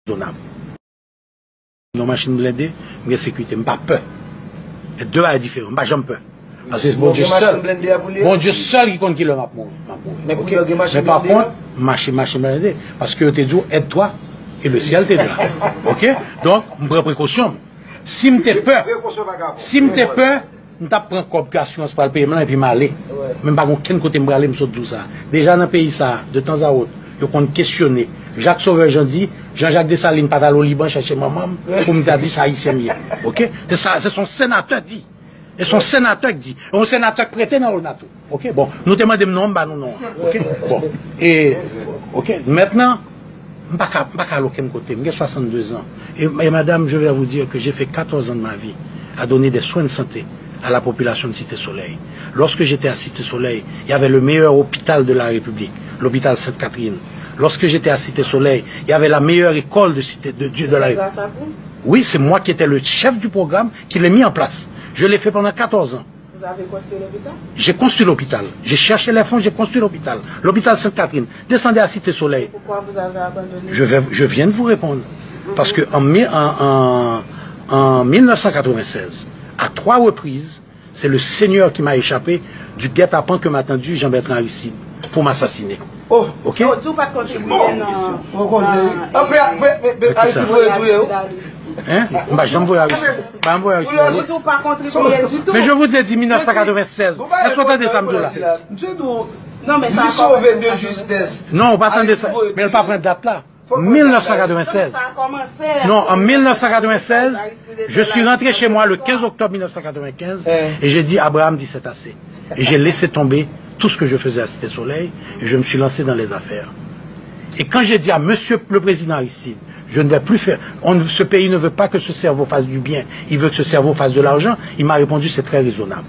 raisonnable. Une machine blindée, mais sécurité, je pas peur. Et deux est différent, je n'ai pas peur. Parce que c'est bon Dieu seul qui compte qui le m'a mourir. Mais par contre, machine blindée, parce que tu dis, aide-toi, et le ciel t'aidera. Ok? Donc, je prends précaution. Si je t'ai peur, je prends comme assurance pour le paiement et puis m'aller. Même pas aucun côté me aller, me tout ça. Déjà dans le pays, ça, de temps à autre, je compte questionner. Jacques Sauveur, j'en dis, Jean-Jacques Dessalines, pas au Liban, chercher maman, pour me dire ça haïtien mieux. Ok? C'est ça, c'est son sénateur dit. Et son sénateur dit. Un sénateur prêté dans le NATO. Ok? Bon, nous demandons non, bah non. Ok? Bon. Et, ok? Maintenant, je ne suis pas à aucun côté, j'ai 62 ans. Et madame, je vais vous dire que j'ai fait 14 ans de ma vie à donner des soins de santé à la population de Cité Soleil. Lorsque j'étais à Cité Soleil, il y avait le meilleur hôpital de la République, l'hôpital Sainte-Catherine. Lorsque j'étais à Cité Soleil, il y avait la meilleure école de la République. Oui, c'est moi qui étais le chef du programme qui l'ai mis en place. Je l'ai fait pendant 14 ans. Vous avez construit l'hôpital? J'ai construit l'hôpital. J'ai cherché les fonds, j'ai construit l'hôpital. L'hôpital Sainte-Catherine. Descendez à Cité Soleil. Et pourquoi vous avez abandonné? Je viens de vous répondre. Parce que en 1996, à 3 reprises, c'est le Seigneur qui m'a échappé du guet-apens que m'a tendu Jean-Bertrand Aristide pour m'assassiner. Oh, ok? Tout pas contribuer non. Hein? Bah, j'en vois Aristide. Mais je vous ai dit 1996. Est-ce que vous entendez ça, là? Non, mais ça sauver de justesse. Non, pas attendre ça. Mais elle pas prendre date là. 1996. Non, en 1996, je suis rentré chez moi le 15 octobre 1995 et j'ai dit, Abraham dit c'est assez. Et j'ai laissé tomber tout ce que je faisais à Cité Soleil et je me suis lancé dans les affaires. Et quand j'ai dit à monsieur le président Aristide, je ne vais plus faire, ce pays ne veut pas que ce cerveau fasse du bien, il veut que ce cerveau fasse de l'argent, il m'a répondu c'est très raisonnable.